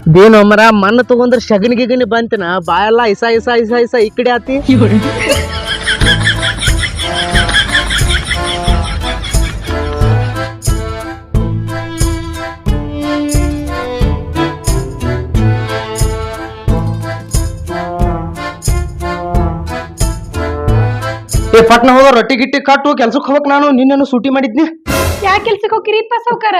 ಇದೇನು ಮರ ಮಣ್ಣು ತಗೊಂಡ್ರ ಶಗಣಿ ಗಿಗಣಿ ಬಂತಿನ ಬಾಯೆಲ್ಲ ಇಸ ಇಸ ಇಸ ಇಸ ಈ ಕಡೆ ಆತಿ. ಪಟ್ನ ಹೋದ ರೊಟ್ಟಿ ಗಿಟ್ಟಿ ಕಟ್ಟು ಕೆಲ್ಸಕ್ಕೆ ಹೋಗಕ್ ನಾನು ನಿನ್ನೇನು ಸೂಟಿ ಮಾಡಿದ್ನಿ. ಯಾ ಕೆಲ್ಸಕ್ಕೆ ಹೋಗಿರಿಪ್ಪ ಸಾವ್ಕಾರ?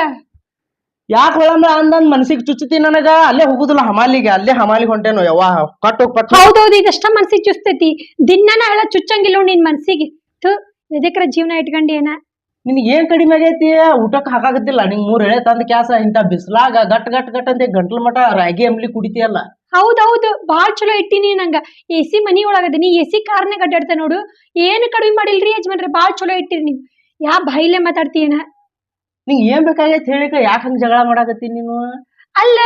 ಯಾಕೆ ಹೇಳಂದ್ರ ಅಂದಂದ್ ಮನ್ಸಿಗೆ ಚುಚ್ಚತಿ ನನಗ. ಅಲ್ಲೇ ಹೋಗುದಿಲ್ಲ ಹಮಾಲಿಗೆ, ಅಲ್ಲೇ ಹಮಾಲಿಗೆ ಹೊಂಟೇನು ಯವ್ವ ಕಟ್ಟು ಪಟ್. ಹೌದೌದು, ಇದಷ್ಟ ಮನ್ಸಿಗೆ ಚುಸ್ತೈತಿ. ದಿನಾನ ಹೇಳ ಚುಚ್ಚಂಗಿಲ್ಲ ನಿನ್ ಮನ್ಸಿಗೆ. ಎದಕ್ರ ಜೀವನ ಇಟ್ಕೊಂಡಿ ಏನ? ನಿನ್ಗೆ ಏನ್ ಕಡಿಮೆ ಆಗೈತಿ? ಊಟಕ್ಕೆ ಹಾಕಾಗತ್ತಿಲ್ಲ. ನಿಂಗ್ 3 ಎಳೆ ತಂದ ಕ್ಯಾಸ ಇಂತ ಬಿಸ್ಲಾಗ ಗಟ್ ಗಟ್ ಗಟ್ ಅಂತ ಗಂಟ್ಲ ಮಟ ರಾಗಿ ಅಂಬ್ಲಿ ಕುಡಿತಿಯಲ್ಲ. ಹೌದೌದು, ಬಾಳ್ ಚಲೋ ಇಟ್ಟಿನಿ. ನಂಗ ಎಸಿ ಮನಿ ಒಳಗದೀನಿ, ಎಸಿ ಕಾರ್ನಾಗ ಅಡ್ಡಾಡ್ತ ನೋಡು. ಏನು ಕಡಿಮೆ ಮಾಡಿಲ್ರಿ ಯಜಮಾನ್ರೆ, ಬಾಳ್ ಚಲೋ ಇಟ್ಟಿರಿ ನೀವು. ಯಾ ಬಾಯಿಲೆ ಮಾತಾಡ್ತೀಯನ? ನಿಂಗ್ ಏನ್ ಬೇಕಾಗೈತಿ ಹೇಳಿಕ? ಯಾಕೆ ಹಂಗ ಜಗಳ ಮಾಡಾಕತ್ತಿ ನೀನು? ಅಲ್ಲ,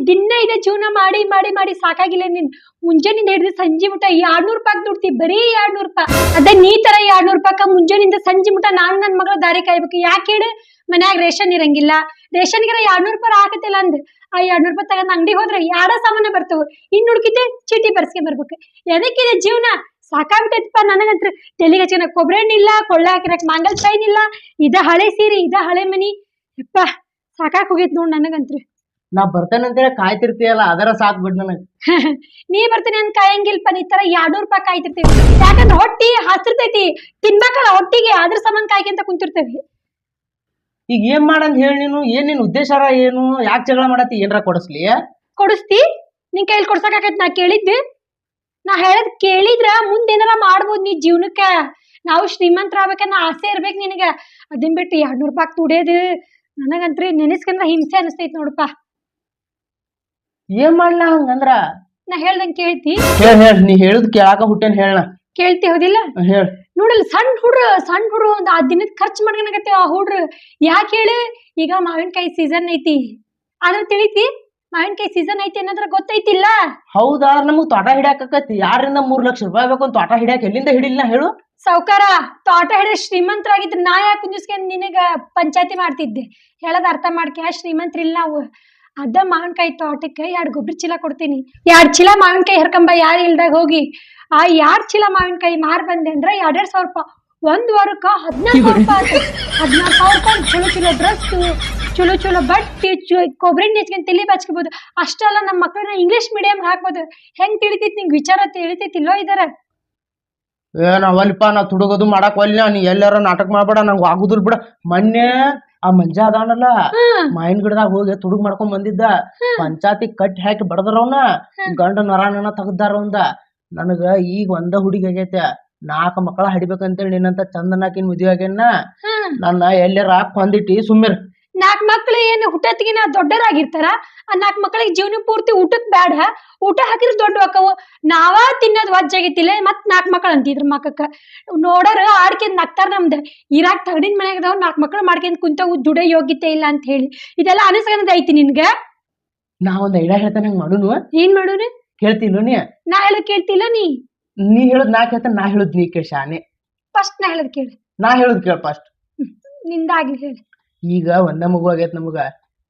ದಿನ ಇದೆ ಜೀವನ ಮಾಡಿ ಮಾಡಿ ಮಾಡಿ ಸಾಕಾಗಿಲ್ಲ ನೀನ್. ಮುಂಜಾನಿಂದ ಹಿಡಿದು ಸಂಜೆ ಮುಟ 200 ರೂಪಾಯಿ ದುಡ್ತಿ, ಬರೀ 200 ರೂಪಾಯಿ. ಅದೇ ನೀ ತರ 200 ರೂಪಾಯಿ ಮುಂಜಾನಿಂದ ಸಂಜೆ ಮುಟ ನಾನ್ ನನ್ ಮಗಳ ದಾರಿ ಕಾಯ್ಬೇಕು. ಯಾಕೆ ಹೇಳು? ಮನ್ಯಾಗ ರೇಷನ್ ಇರಂಗಿಲ್ಲ, ರೇಷನ್ಗೆ 200 ರೂಪಾಯಿ ಹಾಕತಿಲ್ಲ ಅಂದ್ ಆ 200 ರೂಪಾಯಿ ತಗೊಂಡ್ ಅಂಗಡಿ ಹೋದ್ರೆ ಯಾರ ಸಾಮಾನ ಬರ್ತಾವ. ಇನ್ ಹುಡುಕಿದ್ದೆ ಚೀಟಿ ಬರ್ಸ್ಕೊಂಡ್ ಬರ್ಬೇಕು. ಎದಕ್ಕಿದೆ ಜೀವನ? ಸಾಕಾಗ್ಬಿಟ್ಟೈತಪ್ಪ ನನಗಂತ್ರ. ತೆಲಿಗೆ ಹಚ್ಚಿನ ಕೊಬ್ಬರಿ ಎಣ್ಣೆ ಇಲ್ಲ, ಕೊಳ್ಳೆ ಹಾಕಿರಕ್ ಮಾಂಗಲ್ ಚೈನ್ ಇಲ್ಲ. ಇದ ಹಳೆ ಸೀರೆ, ಇದ ಹಳೆ ಮನಿ. ಯಪ್ಪ ಸಾಕಾಗ್ ಹೋಗೈತ್ ನೋಡ್ ನನಗಂತ್ರ. ನಾ ಬರ್ತೇನೆ ಅಂತೇಳಿ ಕಾಯ್ತಿರ್ತೀಯಲ್ಲ, ಅದರ ಸಾಕ್ ಬಿಡ್ ನನಗ್. ನೀ ಬರ್ತೀನಿ ಅಂತ ಕಾಯಂಗಿಲ್ಪ. ನೀ ತರ 200 ರೂಪಾಯಿ ಕಾಯ್ತಿರ್ತೀವಿ. ಯಾಕಂದ್ರೆ ಹೊಟ್ಟಿ ಹಸಿರ್ತೈತಿ, ತಿನ್ಬೇಕಲ್ಲ ಹೊಟ್ಟಿಗೆ. ಅದ್ರ ಸಂಬಂಧ ಕಾಯ್ಕೊಂತ ಕುಂತಿರ್ತೇವಿ. ಈಗ ಏನ್ ಮಾಡಂತ ಹೇಳಿ ನೀನು? ಏನ್ ನಿನ್ ಉದ್ದೇಶರ ಏನು? ಯಾಕೆ ಜಗಳ ಮಾಡತ್ತಿ? ಏನ್ರ ಕೊಡಿಸ್ಲಿ? ಕೊಡಿಸ್ತಿ? ನಿನ್ ಕೈಲಿ ಕೊಡ್ಸಕಾಕೈತ್ ನಾ ಕೇಳಿದ್ದೆ. ನಾ ಹೇಳದ್ ಕೇಳಿದ್ರ ಮುಂದೇನಾರ ಮಾಡ್ಬೋದು ನೀ ಜೀವನಕ್ಕ. ನಾವು ಶ್ರೀಮಂತರ ಆಗ್ಬೇಕನ್ನ ಆಸೆ ಇರ್ಬೇಕು ನಿನಗ. ಅದನ್ ಬಿಟ್ಟು 200 ರೂಪಾಯಿ ತುಡಿಯೋದು ನನಗಂತ್ರಿ ನೆನೆಸ್ಕಂದ್ರ ಹಿಂಸೆ ಅನಿಸ್ತೈತ್ ನೋಡಪ್ಪ. ಏನ್ ಮಾಡ್ಲಾ ಹಂಗಂದ್ರ? ನಾ ಹೇಳ್ದಂಗ್ ಕೇಳ್ತಿ? ಹೇಳ್ ನೀ ಹೇಳುದ್ ಕೇಳಾಕ ಹುಟ್ಟೇನ್ ಹೇಳ. ಕೇಳ್ತಿ ಹೌದಿಲ್ಲ? ಹೇಳ್. ನೋಡಲ್ಲ ಸಣ್ಣ ಹುಡ್ರು ಒಂದ್ ಆ ದಿನದ ಖರ್ಚು ಮಾಡ್ಕೊಳಕತ್ತೇವ ಆ ಹುಡ್ರು. ಯಾಕೆ ಹೇಳು? ಈಗ ಮಾವಿನಕಾಯಿ ಸೀಸನ್ ಐತಿ, ಆದ್ರ ತಿಳಿತಿ? ಮಾವಿನಕಾಯಿ ಸೀಸನ್ ಐತಿ ಅನ್ನೋದ್ರ ಗೊತ್ತೈತಿಲ್ಲ? ಹೌದಾ? ನಮಗ್ ತೋಟ ಹಿಡ್ಯಾಕತಿ 2 ರಿಂದ 3 ಲಕ್ಷ ರೂಪಾಯಿ ಬೇಕು. ತೋಟ ಹಿಡ್ಯಾಕ ಎಲ್ಲಿಂದ ಹಿಡಿಲ್ಲ ಹೇಳು? ಸಾವ್ಕಾರ, ತೋಟ ಹಿಡಿದ ಶ್ರೀಮಂತರಾಗಿದ್ರ ನಾ ಯಾಕೆ ಕುಂದಿಸ್ಕೊಂಡ್ ನಿನಗ ಪಂಚಾಯತಿ ಮಾಡ್ತಿದ್ದೆ? ಹೇಳದ್ ಅರ್ಥ ಮಾಡ್ಕ. ಶ್ರೀಮಂತ್ರಿಲ್ಲ ನಾವು. ಅದ ಮಾವಿನಕಾಯಿ ತೋಟಕ್ಕೆ 2 ಗೊಬ್ಬರ ಚೀಲ ಕೊಡ್ತೀನಿ. 2 ಚೀಲ ಮಾವಿನಕಾಯಿ ಹರ್ಕೊಂಬ. ಯಾರು ಇಲ್ದಾಗ ಹೋಗಿ ಆ 2 ಚೀಲ ಮಾವಿನಕಾಯಿ ಮಾರ್ ಬಂದೆ ಅಂದ್ರ 2,500 ರೂಪಾಯಿ. 1 ವಾರಕ್ಕ 14,000 ರೂಪಾಯಿ. 14,000 ರೂಪಾಯಿ ಚಲೋ ಚಲೋ ಡ್ರೆಸ್, ಚಲೋ ಚಲೋ ಬಟ್ಟೆ, ಕೊಬ್ಬರಿ ನೆಚ್ಕೊಂಡ್ ತಲಿ ಬಚ್ಕೋಬಹುದು. ಅಷ್ಟಲ್ಲ, ನಮ್ಮ ಮಕ್ಕಳನ್ನ ಇಂಗ್ಲಿಷ್ ಮೀಡಿಯಂ ಹಾಕ್ಬೋದು. ಹೆಂಗ್ ತಿಳಿತೈತಿ ನಿಂಗೆ? ವಿಚಾರ ತಿಳಿತೈತಿಲ್ಲೋ ಇದರ? ಏನ್ ಅವಲ್ಪ ನಾ ತುಡುಗೋದು ಮಾಡಕ್ ಒಲ್ಲ. ನೀ ಎಲ್ಲಾರ ನಾಟಕ ಮಾಡ್ಬೇಡ, ನಂಗೆ ಆಗುದಿಲ್ ಬಿಡ. ಮೊನ್ನೆ ಆ ಮಂಜ ಅದಾನಲ್ಲ, ಮಾವಿನ ಗಿಡದಾಗ ಹೋಗಿ ತುಡುಗ್ ಮಾಡ್ಕೊಂಡ್ ಬಂದಿದ್ದ. ಪಂಚಾಯತಿ ಕಟ್ಟಿ ಹಾಕಿ ಬಡದ್ರವನ, ಗಂಡ ನರಾನ ತೆಗ್ದಾರ ಅವಂದ. ನನಗ ಈಗ ಒಂದ ಹುಡುಗಿ ಆಗೈತೆ, 4 ಮಕ್ಕಳ ಹಡಿಬೇಕಂತೇಳಿ ನಿನ್ನಂತ ಚಂದನಾಕಿನ್ ಮದ್ವೆ ಆಗ್ಯಾನ. ನನ್ನ ಎಲ್ಲಾರ ಕೊಂದಿಟ್ಟಿ ಸುಮ್ಮಿರ್. 4 ಮಕ್ಳು ಏನು ಹುಟ್ಟತ್ತಿಗಿನ ದೊಡ್ಡರಾಗಿರ್ತಾರ? ಆ 4 ಮಕ್ಕಳಿಗೆ ಜೀವನ ಪೂರ್ತಿ ಊಟಕ್ ಬ್ಯಾಡ, ಊಟ ಹಾಕಿದ್ರೆ ದೊಡ್ಡ ಹಾಕವು. ನಾವ ತಿನ್ನೋದ್ ವಜ್ಜಾಗಿತ್ತಿಲ್ಲ, ಮತ್ 4 ಮಕ್ಳು ಅಂತಿದ್ರ ಮಕ್ಕಕ್ಕ. ನೋಡೋರ್ ಆಡ್ಕೊಂಡ್ ನಗ್ತಾರ. ನಮ್ದ ಇರಾಕ್ ತಗಡಿನ ಮನ್ಯಾಗದವ್ 4 ಮಕ್ಳು ಮಾಡ್ಕೊಂಡ್ ಕುಂತವು, ದುಡೇ ಯೋಗ್ಯತೆ ಇಲ್ಲ ಅಂತ ಹೇಳಿ. ಇದೆಲ್ಲ ಅನಸ್ಕನದ ಐತಿ ನಿನ್ಗ? ನಾ ಒಂದ್ ಐಡಿಯಾ ಹೇಳ್ತೇನೆ, ಹಂಗ ಮಾಡುನು. ಏನ್ ಮಾಡೋರು? ಕೇಳ್ತಿಲ್ಲ ನೀ? ನಾ ಹೇಳೋದ್ ಕೇಳ್ತಿಲ್ಲ ನೀ? ನೀ ಹೇಳುದ್ ನಾ ಕೇಳ್ತೇನೆ, ನಾ ಹೇಳುದ್ ನೀ ಕೇಳ ಶಾನೆ. ಫಸ್ಟ್ ನಾ ಹೇಳೋದ್ ಕೇಳಿ. ನಾ ಹೇಳುದ್ ಕೇಳ ಫಸ್ಟ್. ನಿಂದಾಗ್ಲಿ ಹೇಳಿ. ಈಗ ಒಂದ ಮಗು ಆಗೈತ್ ನಮಗ,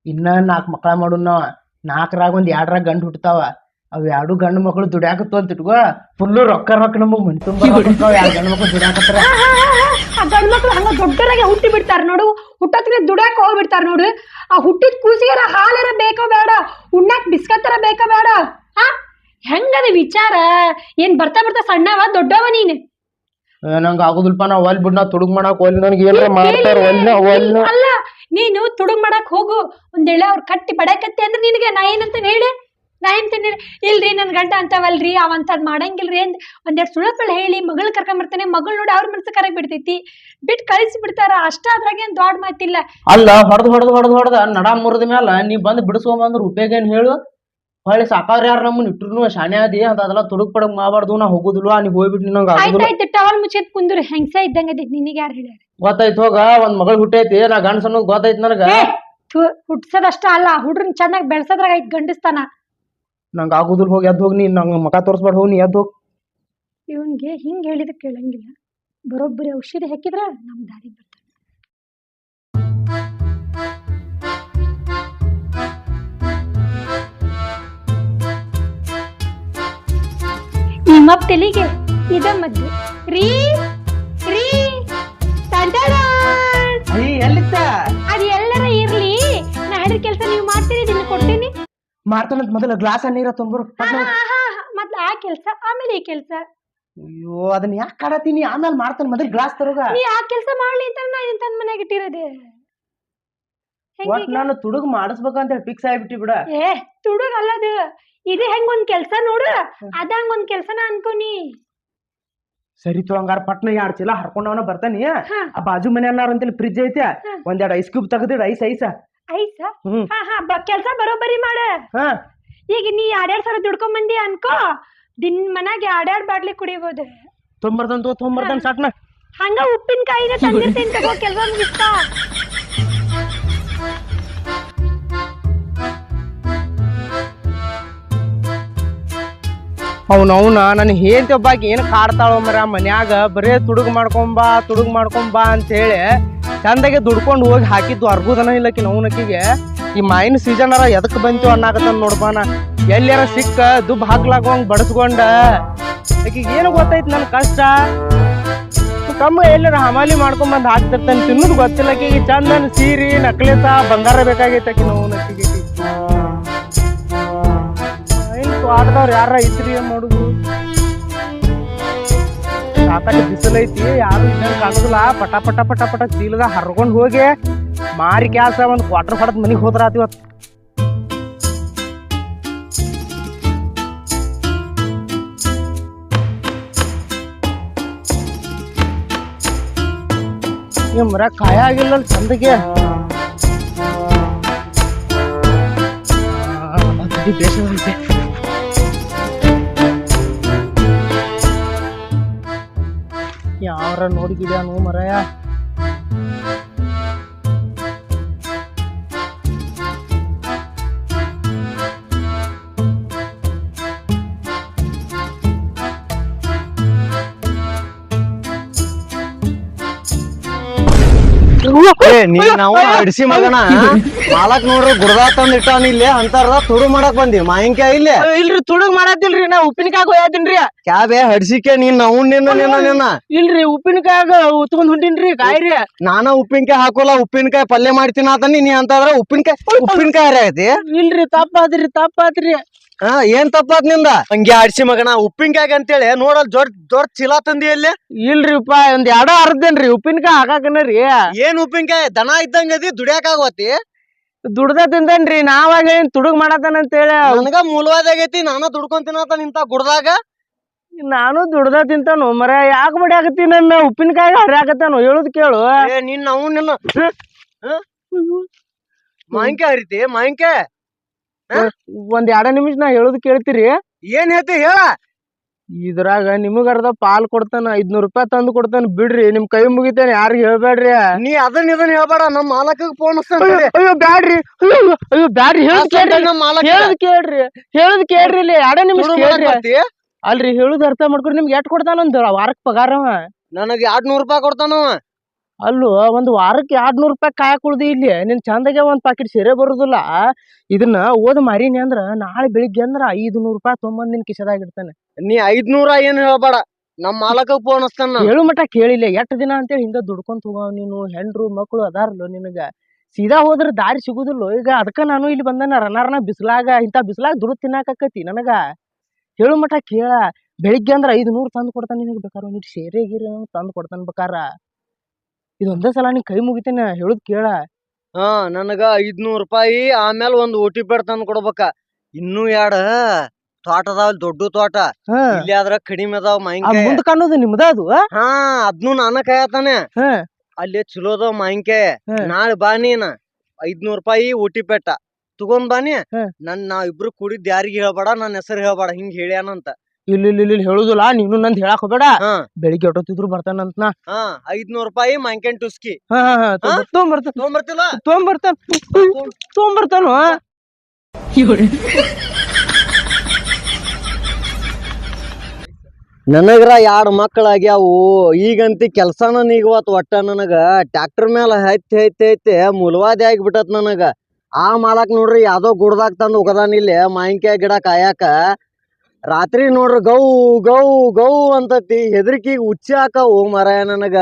ಇನ್ನ 4 ಮಕ್ಕಳ ಮಾಡು ನಾವ್. 4ರಾಗ ಒಂದ್ 2ರಾಗ ಗಂಡು ಹುಟ್ಟತಾವ. ಅವ್ 2 ಗಂಡು ಮಕ್ಳು ದುಡ್ಯಾಕತ್ತು ಅಂತ ಇಟ್ಕೋ, ಫುಲ್ ರೊಕ್ಕ ನಮಗ್ ಮನಿ ತುಂಬ 2 ಗಂಡು ಮಕ್ಳು ದುಡ್ಯಾಕತ್ತಾರ. ಆ ಗಂಡ್ ಮಕ್ಳು ಹಂಗ ದೊಡ್ಡರಾಗೆ ಹುಟ್ಟಿ ಬಿಡ್ತಾರ ನೋಡು. ಹುಟ್ಟತ್ತಿಗೆ ದುಡ್ಯಾಕ ಹೋಗ್ಬಿಡ್ತಾರ ನೋಡು. ಆ ಹುಟ್ಟಿದ ಕೂಸಿಗಾರ ಹಾಲರ ಬೇಕೋ ಬೇಡ, ಉಣ್ಣಾಕ್ ಬಿಸ್ಕತ್ತರ ಬೇಕೋ ಬೇಡ? ಹೆಂಗದ ವಿಚಾರ? ಏನ್ ಬರ್ತಾ ಬರ್ತಾ ಸಣ್ಣವ ದೊಡ್ಡವ ನೀನ್? ನಂಗ ಆಗುದಿಲ್ಪ, ನಾ ಒಲ್ ಬಿಡ್. ನಾ ತುಡುಗ್ ಮಾಡಕ್ ಒಲ್. ನನ್ಗೆ ಏನಾರ ಮಾಡ್ತಾರ ಅಲ್ಲ, ನೀನು ತುಡುಗ್ ಮಾಡಕ್ ಹೋಗು. ಒಂದೇಳೆ ಅವ್ರ ಕಟ್ಟಿ ಬಡಕತ್ತಿ ಅಂದ್ರೆ ನಿನಗೆ ನಾ ಏನಂತ ಹೇಳಿ? ನಾ ಎಂತೇಳಿ? ಇಲ್ರಿ ನನ್ ಗಂಡ ಅಂತವಲ್ರಿ, ಅವಂತದ್ ಮಾಡಂಗಿಲ್ರಿ ಅಂದ್ 1-2 ಸುಳಪಳ ಹೇಳಿ ಮಗಳ್ ಕರ್ಕೊಂಬರ್ತಾನೆ. ಮಗಳ್ ನೋಡಿ ಅವ್ರ ಮನ್ಸ ಕರಗ್ ಬಿಡ್ತೈತಿ, ಬಿಟ್ ಕಳಿಸಿ ಬಿಡ್ತಾರ ಅಷ್ಟ. ಅದ್ರಾಗೇನ್ ದೊಡ್ಡ ಮಾತಿಲ್ಲ. ಅಲ್ಲ, ಹೊಡೆದ್ ನಡ ಮುರಿದ ಮ್ಯಾಲ ನೀ ಬಂದ್ ಬಿಡಿಸ್ಕೊಂಬಂದ್ರ ಉಪಯೋಗ ಏನ್ ಹೇಳು? ಹೊಳ್ಳಿ ಸಾಕಾರ ಯಾರ ನಮ್ಮನ್ ಇಟ್ರು ಶಾನೆ ಅದಿ ಅಂತ ಅದೆಲ್ಲ ತುಡುಗ್ ಪಡಗ್ ಮಾಡಬಾರ್ದು. ನಾ ಹೋಗುದಿಲ್ವಾ, ನೀ ಹೋಗ್ಬಿಟ್ಟು ನಂಗೆ ಆಯ್ತಾಯ್ತು, ಟವಲ್ ಮುಚ್ಚತ್ ಕುಂದ್ರು. ಹೆಂಗ್ಸ ಇದ್ದಂಗ ಅದೈತಿ. ನಿನಗೆ ಯಾರು ಹೇಳ್ಯಾರ? ಗೊತ್ತಾಯ್ತು ಹೋಗ. ಒಂದ್ ಮಗಳು ಹುಟ್ಟೈತಿ, ನಾ ಗಂಡಸ ಅನ್ನೋದು ಗೊತ್ತಾಯ್ತು ನನಗ. ಹುಟ್ಸದಷ್ಟ ಅಲ್ಲ, ಹುಡ್ರನ್ ಚೆನ್ನಾಗ್ ಬೆಳ್ಸದ್ರಾಗ ಐತ್ ಗಂಡಸ್ತಾನ. ನಂಗೆ ಆಗುದಿಲ್, ಹೋಗಿ ಎದ್ದು ಹೋಗಿ. ನೀ ನಂಗೆ ಮಕ ತೋರಿಸ್ಬೇಡ, ಹೋಗಿ ನೀ ಎದ್ದು ಹೋಗಿ. ಇವನ್ಗೆ ಹಿಂಗ್ ಹೇಳಿದ ಕೇಳಂಗಿಲ್ಲ. ಬರೋಬ್ಬರಿ ಔಷಧಿ ಹಾಕಿದ್ರ ನಮ್ ದಾರಿ ಬರ್ತಾನೆ. ನಿಮ್ಮಪ್ಪ ತೆಲಿಗೆ ಇದ ಮದ್ದು ರೀ ರೀ ಎಲ್ಲಿತ್ತ ಅದ್ ಎಲ್ಲರ ಇರ್ಲಿ ನಾ ಹೇಳಿದ ಕೆಲಸ ನೀವು ಮಾಡ್ತೀರಿ ಇದನ್ನ ಕೊಡ್ತೀನಿ ಮಾಡ್ತಾನಂತ ಮೊದಲ ಗ್ಲಾಸ್ ನೀರ ತೊಂಬರು ಮತ್ತ್ ಆ ಕೆಲ್ಸ ಆಮೇಲೆ ಈ ಕೆಲ್ಸ ಅಯ್ಯೋ ಅದನ್ನ ಯಾಕೆ ಕಾಡತೀನಿ ಆಮೇಲೆ ಮಾಡ್ತಾನ ಮೊದಲ್ ಗ್ಲಾಸ್ ತರೋಗ ನೀ ಆ ಕೆಲ್ಸ ಮಾಡ್ಲಿ ಅಂತ ನಾ ಇದನ್ನ ತಂದ್ ಮನ್ಯಾಗ ಇಟ್ಟಿರೋದೆ ಒಟ್ ನಾನು ತುಡುಗ್ ಮಾಡಿಸ್ಬೇಕಂತ ಹೇಳಿ ಫಿಕ್ಸ್ ಆಗ್ಬಿಟ್ಟಿ ಬಿಡ ಏ ತುಡುಗ್ ಅಲ್ಲದು ಇದು ಹೆಂಗೊಂದ್ ಕೆಲ್ಸ ನೋಡು ಅದ ಹಂಗೊಂದ್ ಕೆಲ್ಸನ ಅನ್ಕೋನಿ ಸರಿತು ಹಂಗಾರ ಪಟ್ನ 2 ಚೀಲ ಹರ್ಕೊಂಡವನ ಬರ್ತಾನಿ ಆ ಬಾಜು ಮನೆ ಅನ್ನಾರ ಅಂತೇಳಿ ಫ್ರಿಜ್ ಐತಿ ಒಂದೆರಡು ಐಸ್ ಕ್ಯೂಬ್ ತೆಗೆದಿಡ ಐಸ ಐಸ ಕೆಲ್ಸ ಬರೋಬ್ಬರಿ ಮಾಡ ಈಗ ನೀ 2,000 ದುಡ್ಕೊಂಡ್ ಬಂದಿ ಅನ್ಕೋ ದಿನ ಮನ್ಯಾಗ 2 ಬಾಟ್ಲಿ ಕುಡಿಬಹುದು ತೊಂಬರ್ತಾನ ಸಾಕ್ನ ಹಂಗ ಉಪ್ಪಿನಕಾಯಿನ ತಂದಿರ್ತೇನೆ ತಗೋ ಕೆಲ್ಸ ಮುಗಿಸ್ತಾ ಅವನವನ ನನ್ ಹೇಂತಿ ಒಬ್ಬಾಕಿ ಏನ್ ಕಾಡ್ತಾಳ ಮರ ಮನ್ಯಾಗ ಬರೇ ತುಡುಗ್ ಮಾಡ್ಕೊಂಬಾ ಅಂತ ಹೇಳಿ ಚಂದಾಗೆ ದುಡ್ಕೊಂಡು ಹೋಗಿ ಹಾಕಿದ್ದು ಅರ್ಗುದನ ಇಲ್ಲಕಿ ನವನಕಿಗೆ ಈ ಮಾಯಿನ ಸೀಸನ್ ಅರ ಎದಕ್ ಬಂತು ಅನ್ನಾಗತ್ತ ನೋಡ್ಬಾನ ಎಲ್ಲಾರ ಸಿಕ್ಕ ದುಬ್ಬ ಹಾಕ್ಲಾಕೋಂಗ್ ಬಡಸ್ಕೊಂಡ ಆಕಿಗೆ ಏನು ಗೊತ್ತೈತಿ ನನ್ ಕಷ್ಟ ಕಮ್ಮ ಎಲ್ಲಾರ ಹಮಾಲಿ ಮಾಡ್ಕೊಂಡ್ ಹಾಕ್ತಿರ್ತಾನೆ ತಿನ್ನೋದು ಗೊತ್ತಿಲ್ಲ ಆಕಿಗೆ ಚಂದನ್ ಸೀರಿ ನಕ್ಲೇಸ ಬಂಗಾರ ಬೇಕಾಗೈತೆ ಆಕಿ ನವನಕಿಗೆ ಆಟದವ್ರು ಯಾರ ಇದ್ರಿ ಏನ್ ಮಾಡುದು ಸಾಕಷ್ಟು ಬಿಸಿಲೈತಿ ಯಾರು ಇದ್ದಂಗ ಕಾಣುದಿಲ್ಲ ಪಟ ಪಟ ಪಟ ಪಟ ಚೀಲದ ಹರ್ಕೊಂಡ್ ಹೋಗಿ ಮಾರಿ ಕ್ಯಾಸ ಒಂದ್ ಕ್ವಾರ್ಟರ್ ಹೊಡದ್ ಮನಿಗ್ ಹೋದ್ರ ಆತಿವತ್ ಮರ ಕಾಯ ಆಗಿಲ್ಲ ಚಂದಗೆ ಬೇಸೈತೆ ಯಾವ್ರ ನೋಡಿದ್ಯಾನು ಮರಯ ನಾವು ಅಡಿಸಿ ಮಗನ ಮಾಲಕ್ ನೋಡ್ರಿ ಗುಡ್ದಾ ತಂದ್ ಇಟ್ಟಾನ ಇಲ್ಲಿ ಅಂತಾರ ತುಡು ಮಾಡಕ್ ಬಂದಿ ಮಾಯಿನ್ಕಾಯಿ ಇಲ್ಲಿ ಇಲ್ರಿ ತುಡುಗ್ ಮಾಡತ್ತಿಲ್ರಿ ನಾ ಉಪ್ಪಿನಕಾಯಿ ಹೋಯತೀನ್ರಿ ಕ್ಯಾಬೆ ಹಡ್ಸಿಕೆ ನೀನ್ ನಾವು ನಿನ್ನ ಇಲ್ರಿ ಉಪ್ಪಿನಕಾಯಾಗ ಉತ್ಕೊಂಡ್ ಹೊಂಟಿನ್ರಿ ಕಾಯ್ರಿ ನಾನ ಉಪ್ಪಿನಕಾಯಿ ಹಾಕೋಲ್ಲ ಉಪ್ಪಿನಕಾಯಿ ಪಲ್ಯ ಮಾಡ್ತೀನಿ ಆತನಿ ನೀ ಅಂತಂದ್ರ ಉಪ್ಪಿನಕಾಯಿ ಐತಿ ಇಲ್ರಿ ತಪ್ಪಾದ್ರಿ ಏನ್ ತಪ್ಪಾತ್ ನಿಂದ ಹಂಗೆ ಅಡ್ಸಿ ಮಗನ ಉಪ್ಪಿನಕಾಯಿ ಅಂತೇಳಿ ನೋಡಲ್ ದೊಡ್ಡ ಚೀಲ ತಂದಿ ಅಲ್ಲಿ ಇಲ್ರಿಪ್ಪ ಒಂದ್ 2 ಅರ್ಧೇನ್ರಿ ಉಪ್ಪಿನಕಾಯಿ ಹಾಕಾಕನರಿ ಏನ್ ಉಪ್ಪಿನಕಾಯಿ ದನ ಇದ್ದಂಗ ಅದಿ ದುಡಿಯಾಕ ಆಗೋತಿ ದುಡ್ದ ತಿಂದೇನ್ರಿ ನಾವಾಗ ಏನ್ ತುಡುಗ್ ಮಾಡತಾನ ಅಂತ ಹೇಳಿ ನನಗ ಮೂಲವಾದ ಆಗೈತಿ ನಾನ ದುಡ್ಕೊಂತಿನ ನಿಂತ ಗುಡ್ದಾಗ ನಾನು ದುಡ್ದ ತಿಂತಾನು ಮರ ಯಾಕೆ ಬಡಿ ಆಗತ್ತಿ ನನ್ನ ಉಪ್ಪಿನಕಾಯಿ ಹರಿಯಾಕತ್ತಾನು ಹೇಳುದ್ ಕೇಳು ನಿನ್ನ ನಾವು ನಿನ್ನ ಮಾವಿನಕಾಯಿ ಹರಿತಿ ಮಾವಿನಕಾಯಿ ಒಂದ್ 2 ನಿಮಿಷ ನಾ ಹೇಳುದ್ ಕೇಳ್ತೀರಿ ಏನ್ ಹೇಳ್ತಿ ಹೇಳ ಇದ್ರಾಗ ನಿಮಗರ್ಧ ಪಾಲ್ ಕೊಡ್ತಾನ 500 ರೂಪಾಯಿ ತಂದು ಕೊಡ್ತಾನ ಬಿಡ್ರಿ ನಿಮ್ ಕೈ ಮುಗಿತಾನ ಯಾರಿಗ ಹೇಳ್ಬೇಡ್ರಿ ನೀ ಇದನ್ ಹೇಳ್ಬೇಡ ನಮ್ ಮಾಲಕ ಫೋನ್ ಅಯ್ಯೋ ಬ್ಯಾಡ್ರಿ ಅಯ್ಯೋ ಬ್ಯಾಡ್ರಿ ಹೇಳುದ್ ಕೇಳ್ರಿ ಇಲ್ಲಿ 2 ನಿಮಿಷ ಕೇಳ್ರಿ ಅಲ್ರಿ ಹೇಳುದ್ ಅರ್ಥ ಮಾಡ್ಕೊರಿ ನಿಮ್ಗೆ ಎಷ್ಟ್ ಕೊಡ್ತಾನಂದ ವಾರಕ್ ಪಗಾರವ ನನಗ್ 200 ರೂಪಾಯಿ ಕೊಡ್ತಾನವ ಅಲ್ಲೂ ಒಂದ್ ವಾರಕ್ಕೆ 200 ರೂಪಾಯಿ ಕಾಯಕ್ ಉಳ್ದಿ ಇಲ್ಲಿ ನಿನ್ ಚಂದಗೆ ಒಂದ್ ಪಾಕೆಟ್ ಸೀರೆ ಬರುದಿಲ್ಲ ಇದನ್ನ ಓದ್ ಮಾರಿನಿ ಅಂದ್ರ ನಾಳೆ ಬೆಳಿಗ್ಗೆ ಅಂದ್ರ 500 ರೂಪಾಯಿ ತೊಗೊಂಬಂದ್ ನಿನ್ ಕಿಸದಾಗ ಇಡ್ತಾನೆ ನೀ 500 ಏನ್ ಹೇಳ್ಬೇಡ ನಮ್ ಮಾಲಕ ಫೋನ್ ಹಚ್ತಾನ ಹೇಳು ಮಟ ಕೇಳಿಲ್ಲ ಎಷ್ಟ್ ದಿನ ಅಂತೇಳಿ ಹಿಂಗ ದುಡ್ಕೊಂತ ಹೋಗವ್ ನೀನು ಹೆಂಡ್ರು ಮಕ್ಳು ಅದಾರ್ಲು ನಿನಗ ಸೀದಾ ಹೋದ್ರ ದಾರಿ ಸಿಗುದಿಲ್ಲ ಈಗ ಅದಕ್ಕ ನಾನು ಇಲ್ಲಿ ಬಂದನ ರನಾರನ ಬಿಸ್ಲಾಗ ಇಂತ ಬಿಸ್ಲಾಗ ದುಡ್ಡು ತಿನ್ನಾಕತಿ ನನಗ ಹೇಳು ಮಟ ಕೇಳ ಬೆಳಿಗ್ಗೆ ಅಂದ್ರ 500 ತಂದು ಕೊಡ್ತಾನ ನಿನಗ್ ಬೇಕಾರ ಒಂದಿಟ್ಟು ಸೇರೆ ಗೀರೆ ತಂದು ಕೊಡ್ತಾನ ಬೇಕಾರ ಇದೊಂದೇ ಸಲ ನೀ ಕೈ ಮುಗಿತೇನೆ ಹೇಳುದ್ ಕೇಳ ನನಗ 500 ರೂಪಾಯಿ ಆಮೇಲೆ ಒಂದ್ OTP ತಂದ್ ಕೊಡ್ಬೇಕ ಇನ್ನೂ 2 ತೋಟ ಅದಾವ ದೊಡ್ಡ ತೋಟ ಇಲ್ಲಿ ಆದ್ರ ಕಡಿಮೆ ಅದಾವ ಮಾವಿನಕಾಯಿ ಮುಂದಕ್ಕೆ ಅನ್ನೋದು ನಿಮ್ದ ಅದು ಅದ್ನು ನಾನ ಕಾಯತಾನೆ ಅಲ್ಲಿ ಚಲೋದ ಮಾವಿನಕಾಯಿ ನಾಳೆ ಬಾ ನೀನ್ 500 ರೂಪಾಯಿ OTP ತಗೊಂಡ್ ಬಾನಿ ನಾವ್ ಇಬ್ರು ಕೂಡಿದ್ ಯಾರಿಗ ಹೇಳ್ಬೇಡ ನನ್ನ ಹೆಸರು ಹೇಳ್ಬೇಡ ಹಿಂಗ್ ಹೇಳ್ಯಾನಂತ ಇಲ್ಲಿ ಹೇಳುದಿಲ್ಲ ನೀನು ನಂದ್ ಹೇಳಾಕ್ ಹೋಗ್ಬೇಡ ಬೆಳಿಗ್ಗೆ ಹೊಟ್ಟೋತಿದ್ರು ಬರ್ತಾನಂತ ನಾ 500 ರೂಪಾಯಿ ಮಾವಿನಕಾಯಿ ಟುಸ್ಕಿ ತೊಗೊಂಬರ್ತಾನು ನನಗ್ರ 2 ಮಕ್ಕಳಾಗ್ಯಾವು ಈಗಂತಿ ಕೆಲ್ಸಾನ ನೀಗವತ್ ಒಟ್ಟ ನನಗ ಟ್ರ್ಯಾಕ್ಟರ್ ಮೇಲೆ ಹತ್ತಿ ಮುಲ್ವಾದಿ ಆಗಿಬಿಟ್ಟತ್ ನನಗ ಆ ಮಾಲಕ್ ನೋಡ್ರಿ ಯಾವ್ದೋ ಗುಡ್ದಾಗ ತಂದು ಹೋಗದಾನ ಇಲ್ಲಿ ಮಾವಿನಕಾಯಿ ಗಿಡ ಕಾಯಾಕ ರಾತ್ರಿ ನೋಡ್ರಿ ಗೌ ಗೌ ಗೌ ಅಂತತಿ ಹೆದರಿಕಿಗೆ ಹುಚ್ಚಿ ಹಾಕವು ಮರಾಯ ನನಗ.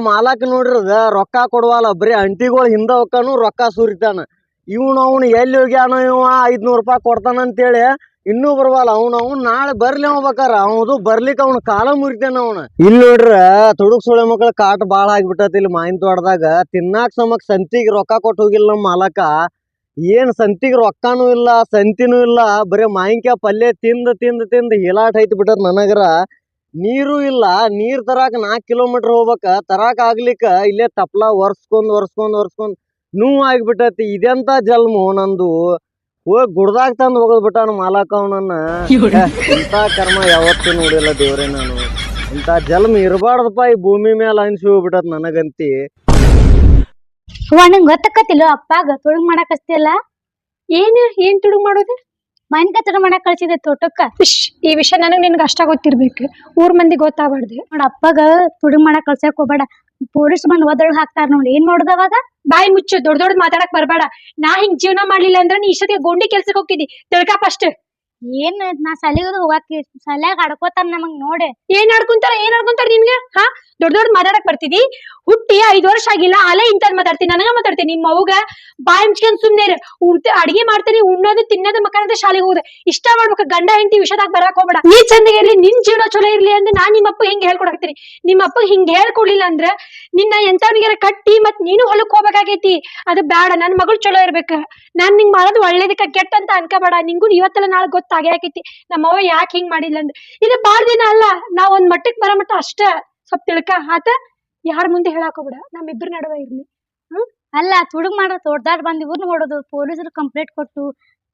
ಮಾಲಕ್ ನೋಡ್ರದ ರೊಕ್ಕ ಕೊಡುವಲ್ಲ, ಬರೀ ಅಂಟಿಗಳು ಹಿಂದ ಹೊಕ್ಕಾನು ರೊಕ್ಕ ಸುರಿತಾನ. ಅವ್ನು ಎಲ್ಲಿ ಹೋಗ್ಯಾನ ಇವ 500 ರೂಪಾಯಿ ಕೊಡ್ತಾನಂತೇಳಿ ಇನ್ನೂ ಬರ್ವಲ್ಲ. ಅವ್ನು ನಾಳೆ ಬರ್ಲಿ ಹೋಗ್ಬೇಕಾರ, ಅವನು ಬರ್ಲಿಕ್ಕೆ ಅವ್ನ ಕಾಲ ಮುರಿತಾನ ಅವನ. ಇಲ್ಲಿ ನೋಡ್ರ ತುಡುಕ್ ಸುಳೆ ಮಕ್ಳ ಕಾಟ ಬಾಳ ಆಗ್ಬಿಟ್ಟತಿ ಇಲ್ಲಿ ಮಾಯಿನ ತೋಟದಾಗ. ತಿನ್ನಾಕ್ ಸಮಕ್ ಸಂತಿಗೆ ರೊಕ್ಕ ಕೊಟ್ಟು ಹೋಗಿಲ್ಲ ನಮ್ಮ ಮಾಲಕ. ಏನ್ ಸಂತಿಗೆ ರೊಕ್ಕನೂ ಇಲ್ಲ, ಸಂತಿನೂ ಇಲ್ಲ, ಬರೀ ಮಾಯಿನ್ಕಾಯ ಪಲ್ಯ ತಿಂದ ತಿಂದ ತಿಂದ ಹಿಲಾಟ್ ಐತಿ ಬಿಟ್ಟದ ನನಗರ. ನೀರು ಇಲ್ಲ, ನೀರ್ ತರಾಕ 4 ಕಿಲೋಮೀಟರ್ ಹೋಗ್ಬೇಕ, ತರಾಕ ಆಗ್ಲಿಕ್ಕ ಇಲ್ಲೇ ತಪ್ಲ ಒರ್ಸ್ಕೊಂಡ್ ನೋವು ಆಗ್ಬಿಟ್ಟತಿ. ಇದೆಂತ ಜಲ್ಮು ನಂದು. ಹೋಗಿ ಗುಡ್ದಾಗ ತಂದು ಹೋಗದ್ಬಿಟ್ಟಾನ ಮಾಲಕ ಅವನನ್ನ. ಇಂತ ಕರ್ಮ ಯಾವತ್ತೂ ನೋಡಿಲ್ಲ ದೇವ್ರೆ ನಾನು. ಇಂತ ಜಲ್ಮ ಇರಬಾರ್ದಪ್ಪ ಈ ಭೂಮಿ ಮೇಲೆ ಅನ್ಸಿ ಹೋಗ್ಬಿಟ್ಟತ್ ನನಗಂತಿ. ನಂಗೆ ಗೊತ್ತಕ್ಕತ್ತಿಲ್ಲ ಅಪ್ಪಾಗ ತುಡುಗ್ ಮಾಡಕ್ ಹಚ್ತಿಯಲ್ಲ. ಏನ್ ತುಡುಗ್ ಮಾಡೋದು? ಮಾವಿನಕಾಯಿ ತುಡುಗ್ ಮಾಡಕ್ ಕಳ್ಸಿದೆ ತೋಟಕ್ಕ. ಈ ವಿಷಯ ನನಗ್ ನಿನ್ಗೆ ಅಷ್ಟ ಗೊತ್ತಿರ್ಬೇಕು, ಊರ್ ಮಂದಿ ಗೊತ್ತಾಗ್ಬಾರ್ದು. ನೋಡ ಅಪ್ಪಾಗ ತುಡುಗ್ ಮಾಡಕ್ ಕಳ್ಸಕ್ ಹೋಗ್ಬೇಡ, ಪೊಲೀಸ್ ಬಂದ್ ಒದೊಳಗ್ ಹಾಕ್ತಾರ ನೋಡಿ. ಏನ್ ಮಾಡೋದು ಅವಾಗ? ಬಾಯಿ ಮುಚ್ಚು, ದೊಡ್ಡ ಮಾತಾಡಕ್ ಬರ್ಬೇಡ. ನಾ ಹಿಂಗ್ ಜೀವನ ಮಾಡ್ಲಿಲ್ಲ ಅಂದ್ರೆ ನೀ ಇಷ್ಟೊತ್ತಿಗೆ ಗೊಂಡಿ ಕೆಲ್ಸಕ್ಕೆ ಹೋಗ್ತಿದ್ದಿ, ತಿಳ್ಕಾ ಫಸ್ಟ್. ಏನ್ ನಾ ಸಲಿಗದು ಹೋಗಾಕಿ ಸಲ್ಯಾಗ ಆಡ್ಕೋತಾರ ನಮಗ್ ನೋಡಿ. ಏನ್ ಆಡ್ಕೊಂತಾರ ನಿನ್ಗೆ? ದೊಡ್ಡ ಮಾತಾಡಕ್ ಬರ್ತಿದಿ? ಹುಟ್ಟಿ 5 ವರ್ಷ ಆಗಿಲ್ಲ, ಅಲೆ ಇಂತದ್ ಮಾತಾಡ್ತೀನಿ. ನನಗ ಮಾತಾಡ್ತೀನಿ. ನಿಮ್ಮ ಅವ್ಗ ಬಾಯಿ ಮುಚ್ಕೊಂಡ್ ಸುಮ್ನೆ ಅಡಿಗೆ ಮಾಡ್ತೀನಿ, ಉಣ್ಣೋದು ತಿನ್ನೋದು ಮಕ್ಕಳಂತ ಶಾಲೆಗೆ ಹೋಗುದು ಇಷ್ಟ ಮಾಡ್ಬೇಕು. ಗಂಡ ಹೆಂಡತಿ ವಿಷಯದಾಗ ಬರಾಕ್ ಹೋಗ್ಬೇಡ. ನೀ ಚಂದಗೆ ಇರ್ಲಿ, ನಿನ್ ಜೀವನ ಚಲೋ ಇರ್ಲಿ ಅಂದ್ರೆ ನಾನ್ ನಿಮ್ಮ ಅಪ್ಪ ಹಿಂಗ್ ಹೇಳ್ಕೊಡಾಕ್ತೀನಿ. ನಿಮ್ಮ ಅಪ್ಪ ಹಿಂಗ್ ಹೇಳ್ಕೊಡ್ಲಿಲ್ಲ ಅಂದ್ರ ನಿನ್ನ ಎಂತವನಿಗಾರ ಕಟ್ಟಿ ಮತ್ ನೀನು ಹೊಲಕ್ ಹೋಗ್ಬೇಕಾಗೈತಿ. ಅದು ಬೇಡ. ನನ್ ಮಗಳು ಚಲೋ ಇರ್ಬೇಕ. ನಾನ್ ನಿಂಗ್ ಮಾಡೋದು ಒಳ್ಳೇದಕ್ಕ ಕೆಟ್ಟ ಅಂತ ಅನ್ಕೋಬೇಡ. ನಿಂಗೂ ಇವತ್ತೆಲ್ಲ ನಾಳೆ ಗೊತ್ತಾಗೇ ಆಕೈತಿ ನಮ್ಮವ್ವ ಯಾಕೆ ಹಿಂಗ್ ಮಾಡಿಲ್ಲ ಅಂದ್ರ. ಇದು ಬಾಳ ದಿನ ಅಲ್ಲ, ನಾವ್ ಒಂದ್ ಮಟ್ಟಕ್ ಬರೋ ಮಟ್ಟ ಅಷ್ಟ ಸ್ವಲ್ಪ ತಿಳ್ಕ ಆತ. ಯಾರ ಮುಂದೆ ಹೇಳಾಕೋಬೇಡ, ನಮ್ಮಿಬ್ರ ನಡುವೆ ಇರ್ಲಿ. ಅಲ್ಲ ತುಡುಗ್ ಮಾಡೋ ತೋಟದಾರ್ ಬಂದ್ ಇವ್ರನ್ನ ಹೊಡೋದು, ಪೊಲೀಸರು ಕಂಪ್ಲೇಂಟ್ ಕೊಟ್ಟು,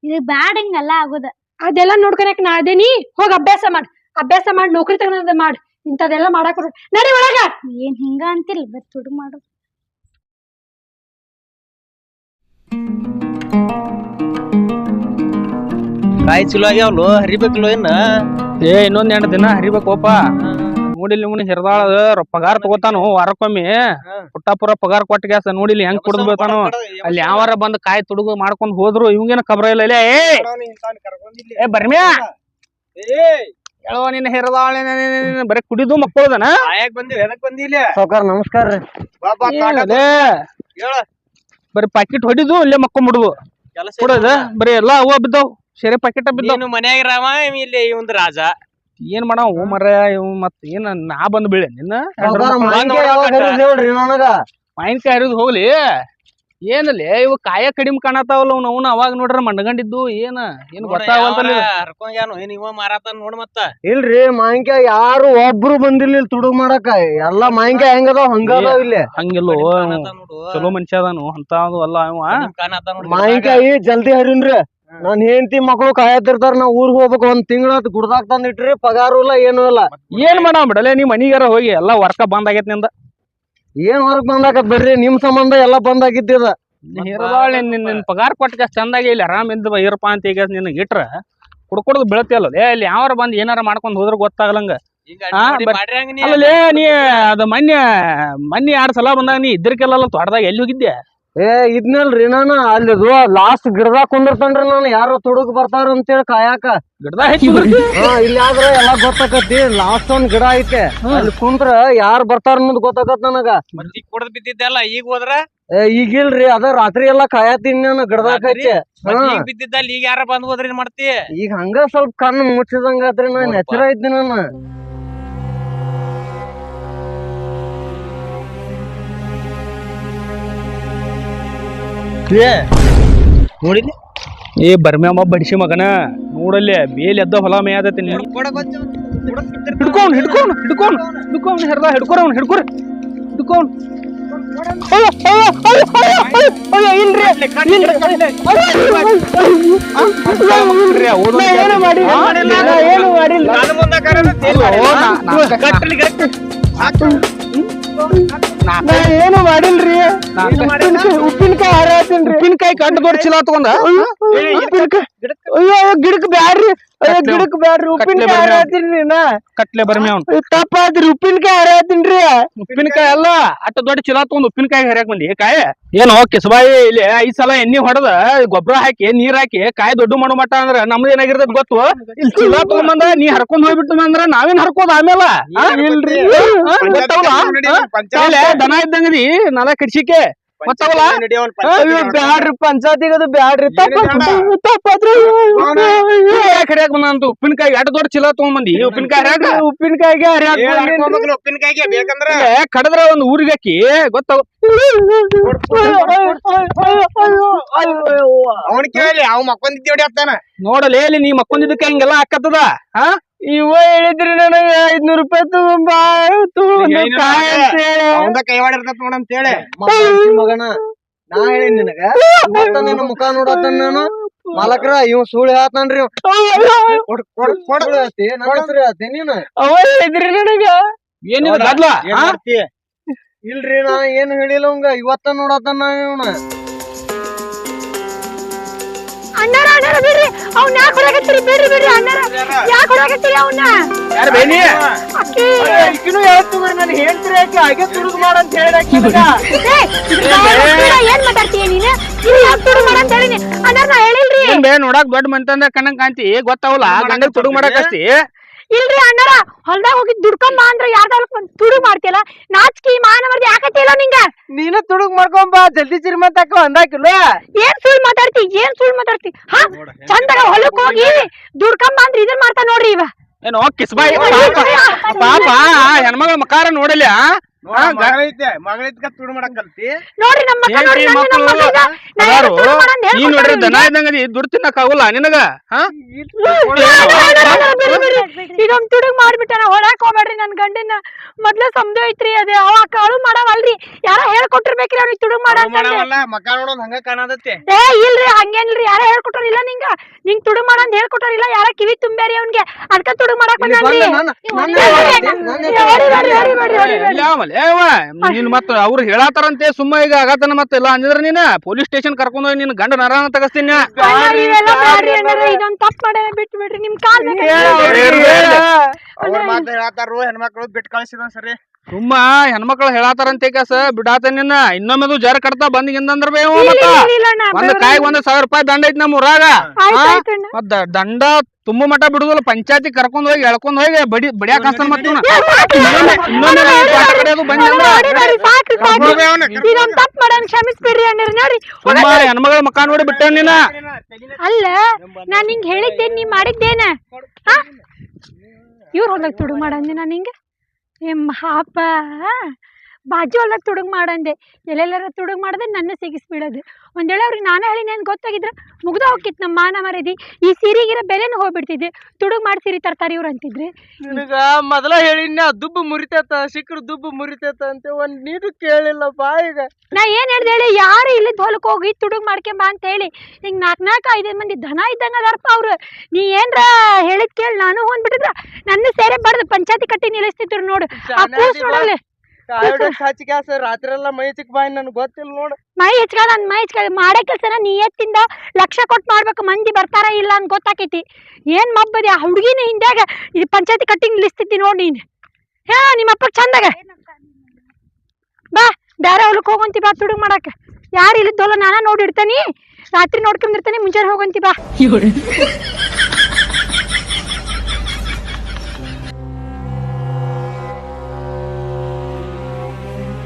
ಇದು ಬ್ಯಾಡ ಹಿಂಗಲ್ಲ ಆಗೋದ. ಅದೆಲ್ಲ ನೋಡ್ಕೊಳಕ್ ನಾ ಅದೇನಿ. ಹೋಗಿ ಅಭ್ಯಾಸ ಮಾಡಿ ನೌಕರಿ ತಗೊಂಡ್ ಮಾಡ್. ಇಂಥದೆಲ್ಲ ಮಾಡಾಕ ನಡಿ ಒಳಗ. ಏನ್ ಹಿಂಗ ಅಂತಿಲ್ಲ, ಬರ್ ತುಡುಗ್ ಮಾಡೋದು. ಕಾಯಿ ಚಲೋ ಆಗ್ಯಾವಲು, ಹರಿಬೇಕಲ್ಲ ಇನ್ನ. ಇನ್ನೊಂದ್ 2 ದಿನ ಹರಿಬೇಕೋಪ. ನೋಡಿಲಿ ಇವ್ನ ಹಿರ್ದಾಳ ಪಗಾರ ತಗೋತಾನು ವಾರಕ್ಕೊಮ್ಮೆ. ಪುಟ್ಟಾಪುರ ಪಗಾರ ಕೊಟ್ಟಿಗ್ಯಾಸ ನೋಡಿಲಿ ಹೆಂಗ್ ಕುಡ್ದು ಬೀಳ್ತಾನು. ಅಲ್ಲಿ ಯಾವಾರ ಬಂದ್ ಕಾಯಿ ತುಡುಗು ಮಾಡ್ಕೊಂಡ್ ಹೋದ್ರು ಇವಂಗೇನ ಖಬರ ಇಲ್ಲ. ಏ ಬರ್ಮ್ಯಾ ಹೇಳುವ ನಿನ್ನ ಹಿರದಾಳ ಬರೀ ಕುಡಿದು ಮಕ್ಕಳದನ. ಸಾವ್ಕಾರ ನಮಸ್ಕಾರ ರೀ. ಬರೀ ಪಾಕಿಟ್ ಹೊಡಿದು ಇಲ್ಲೇ ಮಕ್ಕೊಂಡ್ಬಿಡುದು ಕೊಡೋದ. ಬರೀ ಎಲ್ಲಾ ಹೂವ ಬಿದ್ದಾವ್, ಶೇರೆ ಪಾಕಿಟ ಬಿದ್ದಾವ್. ಮನ್ಯಾಗ ರಾಮ ಇಲ್ಲಿ ಇವಂದ್ ರಾಜ. ಏನ್ ಮಾಡವ ಮರ ಇವ್ ಮತ್ ಏನ್ ನಾ ಬಂದ್ ಬೀಳೆ ನಿನ್ನ ಮಾವಿನಕಾಯಿ ಹರಿದ್ ಹೋಗ್ಲಿ. ಏನಲ್ಲಿ ಇವ್ ಕಾಯ ಕಡಿಮೆ ಕಾಣತಾವಲ್ಲ ಅವ್ನ ಅವಾಗ ನೋಡ್ರ ಮಂಡಗಂಡಿದ್ದು ಏನ್ ಗೊತ್ತಾಗಲ್ಲ. ಇವ ಮಾರಾತ ನೋಡ್ ಮತ್ತ. ಇಲ್ರಿ ಮಾವಿನಕಾಯಿ ಯಾರು ಒಬ್ರು ಬಂದಿಲ್ಲ ತುಡುಗ್ ಮಾಡಕ. ಎಲ್ಲಾ ಮಾವಿನಕಾಯಿ ಹೆಂಗದಾವ್ ಹಂಗದಾವ್ ಇಲ್ಲಿ. ಹಂಗಿಲ್ಲೋ ಚಲೋ ಮನುಷ್ಯ ಅದಾನು ಅಂತ ಅಲ್ಲ ಇವ. ಮಾವಿನಕಾಯಿ ಜಲ್ದಿ ಹರಿನ್ರಿ. ನಾನ್ ಹೆಂಡತಿ ಮಕ್ಳು ಕಾಯತಿರ್ತಾರ. ನಾವ್ ಊರ್ಗ್ ಹೋಗ್ಬೇಕು, 1 ತಿಂಗಳ ಗುಡ್ದಾಕ್ ತಂದಿಟ್ರಿ, ಪಗಾರು ಇಲ್ಲ ಏನು ಇಲ್ಲ. ಏನ್ ಮಾಡ ಬಿಡಲೆ ನೀ ಮನಿಗಾರ ಹೋಗಿ ಎಲ್ಲಾ ವರ್ಕ ಬಂದ್ ಆಗೈತ್ ನಿಂದ. ಏನ್ ಹೊರಗ್ ಬಂದಾಕತ್ ಬರ್ರಿ, ನಿಮ್ ಸಂಬಂಧ ಎಲ್ಲಾ ಬಂದ್ ಆಗಿದ್ದ. ನಿನ್ ಪಗಾರ ಕೊಟ್ಟ ಚಂದಾಗಿ ಇಲ್ಲಿ ಆರಾಮ್ ಇದ್ದ ಇರಪ್ಪ ಅಂತ ಈಗ ನಿನ್ ಇಟ್ರ ಕುಡ್ಕೊಡ್ದು ಬೀಳತಿಯಲ್ಲ. ಇಲ್ಲಿ ಯಾವಾರ ಬಂದ್ ಏನಾರ ಮಾಡ್ಕೊಂಡ್ ಹೋದ್ರ ಗೊತ್ತಾಗಲಂಗ. ಅಲ್ಲೇ ನೀ ಅದ ಮೊನ್ನೆ 2 ಸಲ ಬಂದಾಗ ನೀ ಇದ್ರಕ್ಕೆಲ್ಲ ತೋಟದಾಗ ಎಲ್ಲಿ ಹೋಗಿದ್ದೆ? ಇದ್ನಲ್ರಿ ನಾನು ಅಲ್ಲಿ ಲಾಸ್ಟ್ ಗಿಡದಾಗ ಕುಂದಿರ್ತನ್ರಿ. ನಾನು ಯಾರು ತುಡುಗ್ ಬರ್ತಾರ ಅಂತೇಳಿ ಕಾಯಾಕ ಗಿಡದಾಗ. ಇಲ್ಲಿ ಆದ್ರ ಎಲ್ಲಾ ಗೊತ್ತಾಕತಿ. ಲಾಸ್ಟ್ ಒಂದ್ ಗಿಡ ಐತೆ, ಅಲ್ಲಿ ಕುಂದ್ರ ಯಾರು ಬರ್ತಾರ ಅನ್ನೋದು ಗೊತ್ತಾಕತ್ ನನಗ. ಕುಡ್ದ್ ಬಿದ್ದಿದ್ದಲ್ಲ ಈಗ ಹೋದ್ರ? ಈಗಿಲ್ರಿ, ಅದ ರಾತ್ರಿ ಎಲ್ಲಾ ಕಾಯತೀನಿ ನಾನು ಗಿಡದಾಗ ಐತೆ. ಬಿದ್ದಿದ್ದಲ್ಲ ಈಗ ಯಾರ ಬಂದ್ ಹೋದ್ರ ಏನ್ ಮಾಡ್ತಿ? ಈಗ ಹಂಗ ಸ್ವಲ್ಪ ಕಣ್ಣು ಮುಚ್ಚಿದಂಗಾತ್ರಿ. ನಾನು ಎಚ್ಚರ ಇದ್ದೀನಿ ನಾನು. ನೋಡಿಲಿ ಏ ಬರ್ಮ್ಯಾಮ ಬಡಿಸಿ ಮಗನ ನೋಡಲ್ಲಿ ಬೇಲಿ ಎದ್ದ ಹೊಲ ಮೇಯದತಿ. ಹಿಡ್ಕೊಂಡ್ ಹಿರ್ದ ಹಿಡ್ಕೊರವ್ನ ಹಿಡ್ಕೊರ ಹಿಡ್ಕೊಂಡ್. ಏನು ಮಾಡಿಲ್ರಿ. ಉಪ್ಪಿನಕಾಯಿ ಹಾರಾತೀನ್ರಿ. ಉಪ್ಪಿನಕಾಯಿ ಕಂಡು ದೊಡ್ಡ ಚೀಲ ತಗೊಂಡ ಗಿಡಕ್ ಬ್ಯಾಡ್ರಿ. ಗಿಡಕ್ ಬ್ಯಾಡ್ರಿ ಉಪ್ಪಿನಕಾಯಿ ಹರಿಯತ್ತೀನಿ ನೀನ ಕಟ್ಲೆ ಬರ್ಮಿ ಅವ್ನು ತಪ್ಪಾದ್ರಿ ಉಪ್ಪಿನಕಾಯಿ ಹರಿಯತ್ತೀನ್ರಿ ಉಪ್ಪಿನಕಾಯಿ ಅಲ್ಲ ಅಟ್ಟ ದೊಡ್ಡ ಚೀಲ ತಗೊಂಡ್ ಉಪ್ಪಿನಕಾಯಿ ಹರಿಯಾಕ್ ಬಂದಿ ಕಾಯಿ ಏನು ಕಿಸಬಾಯಿ ಇಲ್ಲಿ 5 ಸಲ ಎಣ್ಣಿ ಹೊಡೆದ ಗೊಬ್ಬರ ಹಾಕಿ ನೀರ್ ಹಾಕಿ ಕಾಯಿ ದೊಡ್ಡ ಮಾಡೋ ಮಟ್ಟ ಅಂದ್ರ ನಮ್ದು ಏನಾಗಿರ್ತದ ಗೊತ್ತು ಇಲ್ಲಿ ಚೀಲ ತಗೊಂಬಂದ ನೀ ಹರ್ಕೊಂಡ್ ಹೋಗ್ಬಿಟ್ಟು ಅಂದ್ರ ನಾವೇನ್ ಹರ್ಕೋದ್ ಆಮೇಲ ಇಲ್ರಿ ದನ ಇದ್ದಂಗದಿ ನಲ ಕಡ್ಸಿಕೆ ಮತ್ತವಲ್ಲ ಬ್ಯಾಡ್ರಿ ಪಂಚಾಯತಿಗೆ ಅದು ಬ್ಯಾಡ್ರಿ ತಪ್ಪಾದ್ರಿ ಹರಿಯಾಕ್ ಬಂದ ಅಂತ ಉಪ್ಪಿನಕಾಯಿ ಅಟ್ಟ ದೊಡ್ಡ ಚೀಲ ತಗೊಂಬಂದಿ ಉಪ್ಪಿನಕಾಯಿ ಹರಿಯಾಕ ಉಪ್ಪಿನಕಾಯಿಗೆ ಹರಿಯಾಕ ಉಪ್ಪಿನಕಾಯಿಗೆ ಬೇಕಂದ್ರ ಕಡದ್ರ ಒಂದ್ ಊರಿಗೆ ಹಾಕಿ ಗೊತ್ತಾವ ಅವನ್ ಕೇಳಿ ಅವ್ ಮಕ್ಕೊಂದಿದ್ದಿ ಹೊಡಿ ಆಗ್ತಾನ ನೋಡಲೇ ಇಲ್ಲಿ ನೀ ಮಕ್ಕೊಂದಿದ್ದಕ್ಕೆ ಹಿಂಗೆಲ್ಲ ಹಾಕತ್ತದ ಹಾ ಇವ ಹೇಳಿದ್ರಿ ನನಗ 500 ರೂಪಾಯಿ ತಗೊಂಬ ಅವಂದ ಕೈ ಮಾಡಿರ್ತದ ನೋಡಂತ ಹೇಳಿ ಮಗನ ನಾ ಹೇಳಿ ನಿನಗ ನಿನ್ನ ಮುಖ ನೋಡತ್ತ ನಾನು ಮಾಲಕ್ರ ಇವ್ ಸುಳ್ಳು ಹೇಳ್ತಾನ್ರಿ ನೀನು ಅವ ಹೇಳಿದ್ರಿ ನನಗ ಏನಿಲ್ಲ ಗದ್ಲ ಇಲ್ರಿ ನಾ ಏನ್ ಹೇಳಿಲ್ಲ ಅವಂಗ ಇವತ್ತ ನೋಡತ್ತಾನ ಇವ್ನ ಅಣ್ಣಾರ ಅಣ್ಣಾರ ಬಿಡ್ರಿ ಅವ್ನ ಯಾಕೆ ಹೊರಗತ್ತೀರಿ ಬಿಡ್ರಿ ಬಿಡ್ರಿ ಅಣ್ಣಾರ ಯಾಕೆ ಹೊರಗತ್ತೀರಿ ಅವನ್ನ ಯಾರು ಬೇನಿ ಅಕ್ಕಿ ಈಗಿನೂ ಹೇಳ್ತು ನಾನು ಹೇಳ್ತೀರಿ ಯಾಕೆ ಹಾಗೆ ತುಡುಗು ಮಾಡಂತ ಹೇಳಕ್ಕೆ ಏನ್ ಮಾತಾಡ್ತೀಯ ನೀನು ಇಲ್ಲಿ ಯಾಕೆ ತುಡುಗು ಮಾಡಂತ ಹೇಳಿನಿ ಅಣ್ಣಾರ ನಾ ಹೇಳಿಲ್ರಿ ಏನ್ ಬೇ ನೋಡಾಕ್ ದೊಡ್ಡ ಮಂತಂದ ಕಣ್ಣಂಗ್ ಕಾಂತಿ ಗೊತ್ತಾವಲ್ಲ ಗಂಡಗ್ ತುಡುಗ್ ಮಾಡಕಸ್ತಿ ಇಲ್ರಿ ಅಣ್ಣಾರ ಹೊಲ್ದಾಗ ಹೋಗಿ ದುಡ್ಕೊಂಬ ಅಂದ್ರ ಯಾರ್ದಾರ ತುಡುಗ್ ಮಾಡ್ತಿಯಲ್ಲ ನಾಚಿಕೆ ಮಾನವರ್ದಿ ಯಾಕತ್ತಿಲ್ಲ ನಿಂಗ ನೀನು ತುಡುಗ್ ಮಾಡ್ಕೊಂಬ ಜಲ್ದಿ ಚಿರ್ಮಂತಕ್ಕ ಒಂದಾಕಿಲ್ಲ ಏನ್ ಸುಳ್ಳು ಮಾತಾಡ್ತಿ ಹಾ ಚಂದಾಗ ಹೊಲಕ್ ಹೋಗಿ ದುಡ್ಕೊಂಬ ಅಂದ್ರ ಇದನ್ ಮಾಡ್ತಾ ನೋಡ್ರಿ ಇವ ಏನೋ ಕಿಸ್ಬಾಯಿ ಪಾಪ ಹೆಣ್ಮಗಳ ಮಕಾರ ನೋಡಲಿ ಮಗಳಿದ್ಕ ತುಡು ಮಾಡಕ್ ಕಲ್ತಿ ನೋಡ್ರಿ ನಮ್ಮ ಮಕ್ಕ ನೋಡ್ರಿ ನೀನ್ ನೋಡ್ರಿ ದನ ಇದ್ದಂಗದಿ ದುಡ್ಡು ತಿನ್ನಕ್ ಆಗುಲ್ಲ ನಿನಗ ಇದೊಂದ್ ತುಡುಗ್ ಮಾಡ್ಬಿಟ್ಟಾನ ಹೊಡಾಕ್ ಹೋಗ್ಬೇಡ್ರಿ ನನ್ ಗಂಡನ ಮೊದ್ಲ ಸಮದು ಐತ್ರಿ ಅದೇ ಅವ ಕಾಳು ಮಾಡವಲ್ರಿ ಯಾರ ಹೇಳ್ಕೊಟ್ಟಿರ್ಬೇಕ್ರಿ ಅವ್ನಿಗೆ ತುಡುಗ್ ಮಾಡಂತ ಮಕ್ಕ ನೋಡೋದ್ ಹಂಗ ಕಾಣದತ್ತೆ ಏ ಇಲ್ರಿ ಹಂಗೇನಿಲ್ರಿ ಯಾರ ಹೇಳ್ಕೊಟ್ರಿಲ್ಲ ನಿಂಗ್ ತುಡುಗ್ ಮಾಡಂತ ಹೇಳ್ಕೊಟ್ರಿಲ್ಲ ಯಾರ ಕಿವಿ ತುಂಬ್ಯಾರಿ ಅವ್ನ್ಗೆ ಅದಕ್ಕ ತುಡುಗ್ ಮಾಡಕ್ ಬಂದ್ರಿ ನೀನ್ ಮತ್ತ ಅವ್ರು ಹೇಳಾತಾರಂತೆ ಸುಮ್ಮ ಈಗ ಆಗತನ ಮತ್ತ ಇಲ್ಲ ಅಂದಿದ್ರ ನೀನ ಪೊಲೀಸ್ ಸ್ಟೇಷನ್ ಕರ್ಕೊಂಡ್ ಹೋಗಿ ನಿನ್ ಗಂಡ ನರಾನ ತಗಸ್ತೀನಿ ಇದೊಂದ್ ತಪ್ಪ ಮಾಡ್ಯಾರ ಬಿಟ್ಟು ಬಿಡ್ರಿ ನಿಮ್ ಕಾಲ್ ಅವ್ರ ಮಾತ ಹೇಳತಾರು ಹೆಣ್ಮಕ್ಳು ಬಿಟ್ ಕಳ್ಸಿದ ಸರಿ ಸುಮ್ಮ ಹೆಣ್ಮಕ್ಳು ಹೇಳಾತಾರಂತೆ ಕಾಸ ಬಿಡಾತ ನಿನ್ನ ಇನ್ನೊಮ್ಮೆದು ಜರ ಕಟ್ತಾ ಬಂದಿಗಿಂದಂದ್ರ ಬೇವು ಮತ್ತ ಒಂದ್ ಕಾಯಿಗೆ 1,000 ರೂಪಾಯಿ ದಂಡ ಐತಿ ನಮ್ಮ ಊರಾಗ ಮತ್ತ ದಂಡ ತುಂಬ ಮಠ ಬಿಡುದಲ್ಲ ಪಂಚಾಯತಿ ಕರ್ಕೊಂಡ್ ಹೋಗಿ ಎಳ್ಕೊಂಡ್ ಹೋಗಿ ಬಡಿಯಾಕ ಹಾಸ್ತಾನ ಮತ್ತ ಕ್ಷಮಿಸ್ಬಿಡ್ರಿ ಅಣ್ಣರ ನೋಡ್ರಿ ಸುಮ್ಮ ಹೆಣ್ಮಗಳ ಮಕ್ಕ ನೋಡಿ ಬಿಟ್ಟ ನೀನ ಅಲ್ಲ ನಾನ್ ನಿಂಗ್ ಹೇಳಿದ್ದೇನ್ ನೀ ಮಾಡಿದ್ದೇನ ಇವ್ರ ಹೊಲ್ದಾಗ ತುಡುಗ್ ಮಾಡಂದೆ ನಾನ್ ಹಿಂಗ ಹಾಪ ಬಾಜು ಹೊಲ್ದಾಗ ತುಡುಗ್ ಮಾಡಂದೆ ಎಲ್ಲೆಲ್ಲಾರ ತುಡುಗ್ ಮಾಡದೆ ನನ್ನ ಸಿಗಿಸ್ಬಿಡೋದು ಒಂದ್ ವೇಳೆ ಅವ್ರಿಗೆ ನಾನೇ ಹೇಳಿ ನನ್ ಗೊತ್ತಾಗಿದ್ರ ಮುಗ್ದ ಹೋಗಿತ್ತು ನಮ್ಮ ಮಾನ ಮರದಿ ಈ ಸೀರೆಗಿರೋ ಬೆಲೆನೂ ಹೋಗ್ಬಿಡ್ತಿದ್ದೆ ತುಡುಗ್ ಮಾಡಿ ಸೀರೆ ತರ್ತಾರ ಇವ್ರು ಅಂತಿದ್ರೆ ನಿನಗ ಮೊದಲ ಹೇಳಿನ ದುಬ್ಬು ಮುರಿತೈತ ಸಿಕ್ಕರು ದುಬ್ಬು ಮುರಿತೈತ ಅಂತ ಒಂದ್ ನೀರು ಕೇಳಿಲ್ಲಪ್ಪ ಈಗ ನಾ ಏನ್ ಹೇಳ್ದೆ ಹೇಳಿ ಯಾರು ಇಲ್ಲಿದ್ ಹೊಲಕ್ ಹೋಗಿ ತುಡುಗ್ ಮಾಡ್ಕೊಂಬ ಅಂತ ಹೇಳಿ ಹಿಂಗ್ 4-5 ಮಂದಿ ದನ ಇದ್ದಂಗ ಅದಾರಪ್ಪ ಅವ್ರು ನೀ ಏನ್ರ ಹೇಳಿದ್ ಕೇಳಿ ನಾನು ಹೋಗ್ಬಿಟ್ಟಿದ್ರ ನನ್ನ ಸೇರೆ ಬಡ್ದು ಪಂಚಾಯತಿ ಕಟ್ಟಿ ನಿಲ್ಲಿಸ್ತಿದ್ರು ನೋಡು ಆ ಕೂಸ್ ನೋಡಲ್ಲ ರಾತ್ರಿ ಎಲ್ಲ ಮೈ ಚಿಕ್ ಬಾಯಿ ನನ್ಗೆ ಗೊತ್ತಿಲ್ಲ ನೋಡು ಮೈ ಹೆಚ್ಕ ಮಾಡೋ ಕೆಲ್ಸನ ನೀ ಎತ್ತಿಂದ ಲಕ್ಷ ಕೊಟ್ಟು ಮಾಡ್ಬೇಕು ಮಂದಿ ಬರ್ತಾರ ಇಲ್ಲ ಅಂತ ಗೊತ್ತಾಕೈತಿ ಏನ್ ಮಬ್ಬದಿ ಆ ಹುಡುಗಿನ ಹಿಂದಾಗ ಇದು ಪಂಚಾಯತಿ ಕಟ್ಟಿಂಗ್ ನಿಲ್ಲಿಸ್ತಿದ್ದಿ ನೋಡಿ ನೀನ್ ನಿಮ್ಮ ಅಪ್ಪ ಚಂದಾಗ ಬಾ ಬೇರೆ ಹೊಲಕ್ ಹೋಗಂತಿ ಬಾ ತುಡುಗ್ ಮಾಡಾಕ ಯಾರು ಇಲ್ಲಿದ್ದೋಲ್ಲ ನಾನ ನೋಡಿಡ್ತಾನಿ ರಾತ್ರಿ ನೋಡ್ಕೊಂಡಿರ್ತಾನೆ ಮುಂಜಾನೆ ಹೋಗಂತಿ ಬಾ